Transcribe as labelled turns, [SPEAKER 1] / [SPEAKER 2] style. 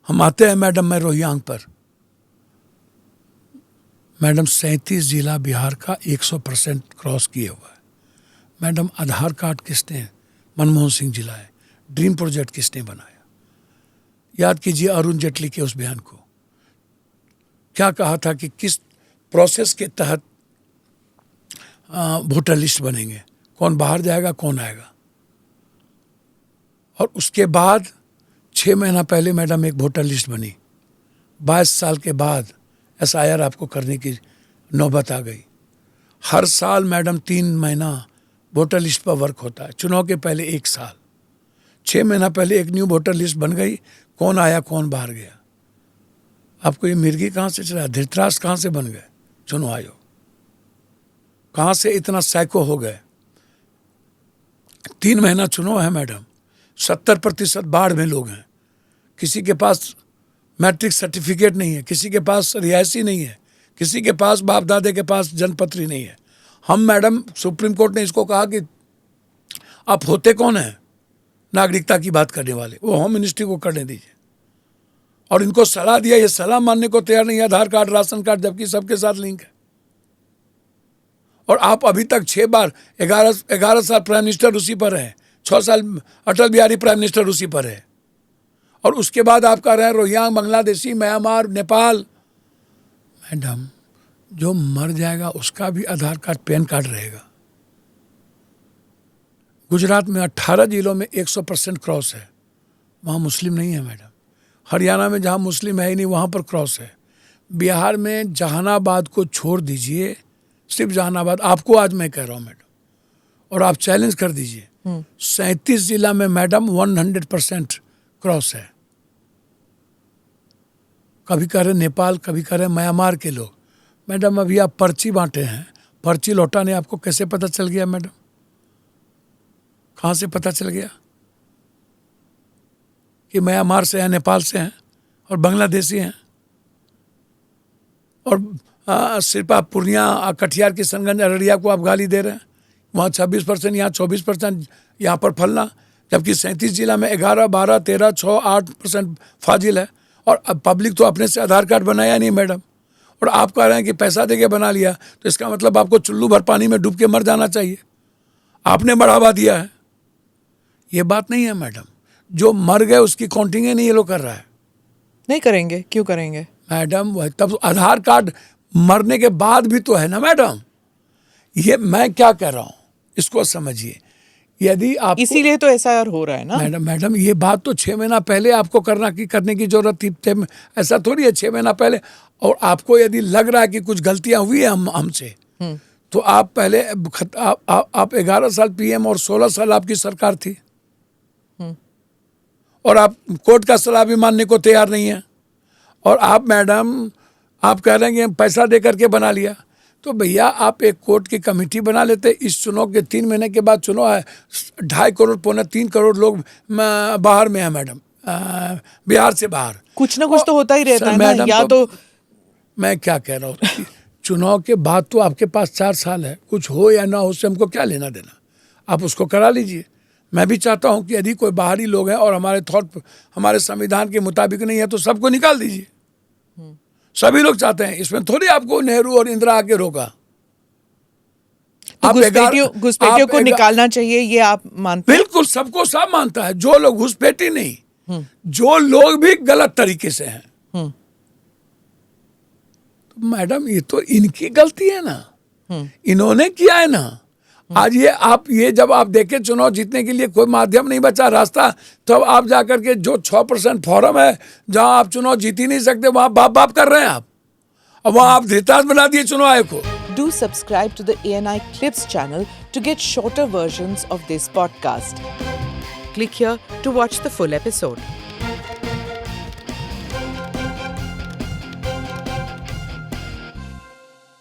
[SPEAKER 1] हम आते हैं मैडम, मैं रोहतांग पर। मैडम 37 जिला बिहार का 100% क्रॉस किए हुआ है। मैडम आधार कार्ड किसने, मनमोहन सिंह जिला है। ड्रीम प्रोजेक्ट किसने बनाया? याद कीजिए अरुण जेटली के उस बयान को, क्या कहा था कि किस प्रोसेस के तहत वोटर लिस्ट बनेंगे, कौन बाहर जाएगा कौन आएगा। और उसके बाद 6 महीना पहले मैडम एक वोटर लिस्ट बनी। 22 साल के बाद SIR आपको करने की नौबत आ गई। हर साल मैडम 3 महीना वोटर लिस्ट पर वर्क होता है। चुनाव के पहले 1 साल, 6 महीना पहले एक न्यू वोटर लिस्ट बन गई, कौन आया कौन बाहर गया। आपको ये मिर्गी कहाँ से चला, धृतराष्ट्र कहाँ से बन गए चुनाव आयोग, कहाँ से इतना साइको हो गए। 3 महीना चुनाव है मैडम, 70% बाढ़ में लोग हैं, किसी के पास मैट्रिक सर्टिफिकेट नहीं है, किसी के पास रिहायशी नहीं है, किसी के पास बाप दादे के पास जन्मपत्री नहीं है। हम मैडम सुप्रीम कोर्ट ने इसको कहा कि आप होते कौन हैं नागरिकता की बात करने वाले, वो होम मिनिस्ट्री को करने दीजिए। और इनको सलाह दिया, ये सलाह मानने को तैयार नहीं है। आधार कार्ड राशन कार्ड जबकि सबके साथ लिंक है। और आप अभी तक 6 बार 11 साल प्राइम मिनिस्टर उसी पर रहे, 6 साल अटल बिहारी प्राइम मिनिस्टर उसी पर है। और उसके बाद आप कह रहे हैं Rohingya, Bangladeshi, Myanmar, Nepal. Madam जो मर जाएगा उसका भी आधार कार्ड पैन कार्ड रहेगा। गुजरात में 18 जिलों में 100% क्रॉस है, वहाँ मुस्लिम नहीं है मैडम। हरियाणा में जहाँ मुस्लिम है ही नहीं वहाँ पर क्रॉस है। बिहार में जहानाबाद को छोड़ दीजिए, सिर्फ जहानाबाद, आपको आज मैं कह रहा हूँ मैडम, और आप चैलेंज कर दीजिए, 37 जिला में मैडम 100% क्रॉस है। कभी कह रहे नेपाल, कभी कह रहे म्यांमार के लोग। मैडम अभी आप पर्ची बांटे हैं, पर्ची लौटाने आपको कैसे पता चल गया मैडम? कहाँ से पता चल गया कि म्यांमार से हैं, नेपाल से हैं और बांग्लादेशी हैं? और सिर्फ आप पूर्णिया, कटिहार, किशनगंज, अररिया को आप गाली दे रहे हैं। वहाँ 26%, यहाँ 24%, यहाँ पर फलना, जबकि 37 जिला में 11, 12, 13, 6, 8% फाजिल है। और अब पब्लिक तो अपने से आधार कार्ड बनाया नहीं मैडम, और आप कह रहे हैं कि पैसा देके बना लिया, तो इसका मतलब आपको चुल्लू भर पानी में डूब के मर जाना चाहिए। आपने बढ़ावा दिया है, ये बात नहीं है मैडम। जो मर गए उसकी काउंटिंग ही नहीं ये लोग कर रहा है।
[SPEAKER 2] नहीं करेंगे, क्यों करेंगे
[SPEAKER 1] मैडम? वह तब आधार कार्ड मरने के बाद भी तो है ना मैडम। ये मैं क्या कह रहा हूँ इसको समझिए। यदि आप,
[SPEAKER 2] इसीलिए तो SIR हो रहा है ना
[SPEAKER 1] मैडम ये बात तो 6 महीना पहले आपको करने की जरूरत थी। ऐसा थोड़ी है 6 महीना पहले। और आपको यदि लग रहा है कि कुछ गलतियां हुई है हमसे, तो आप पहले आप 11 साल PM और 16 साल आपकी सरकार थी, और आप कोर्ट का सलाह भी मानने को तैयार नहीं है। और आप मैडम आप कह रहे हैं कि पैसा दे करके बना लिया, तो भैया आप एक कोर्ट की कमेटी बना लेते। इस चुनाव के 3 महीने के बाद चुनाव है, 2.5 करोड़ पौने 3 करोड़ लोग बाहर में है मैडम, बिहार से बाहर।
[SPEAKER 2] कुछ ना कुछ तो होता ही रहता है ना, या तो
[SPEAKER 1] मैं क्या कह रहा हूँ, चुनाव के बाद तो आपके पास 4 साल है, कुछ हो या ना हो उससे हमको क्या लेना देना, आप उसको करा लीजिए। मैं भी चाहता हूँ कि यदि कोई बाहरी लोग हैं और हमारे संविधान के मुताबिक नहीं है तो सबको निकाल दीजिए। सभी लोग चाहते हैं, इसमें थोड़ी आपको नेहरू और इंदिरा आके रोका।
[SPEAKER 2] तो घुसपैठियों को निकालना चाहिए, ये आप मानते हैं?
[SPEAKER 1] बिल्कुल, सबको सब मानता है। जो लोग घुसपैठी नहीं, जो लोग भी गलत तरीके से हैं, तो मैडम ये तो इनकी गलती है ना, इन्होंने किया है ना। आज ये जब आप देखें चुनाव जीतने के लिए कोई माध्यम नहीं बचा, रास्ता, तब आप जाकर के जो 6% फॉरम है जहां आप चुनाव जीत ही नहीं सकते, वहां बाप कर रहे हैं आप, और वहां आप धृतराष्ट्र बना दिए चुनाव आयोग को।
[SPEAKER 2] Do subscribe to the ANI Clips channel to get shorter versions of this podcast. Click here to watch the full episode.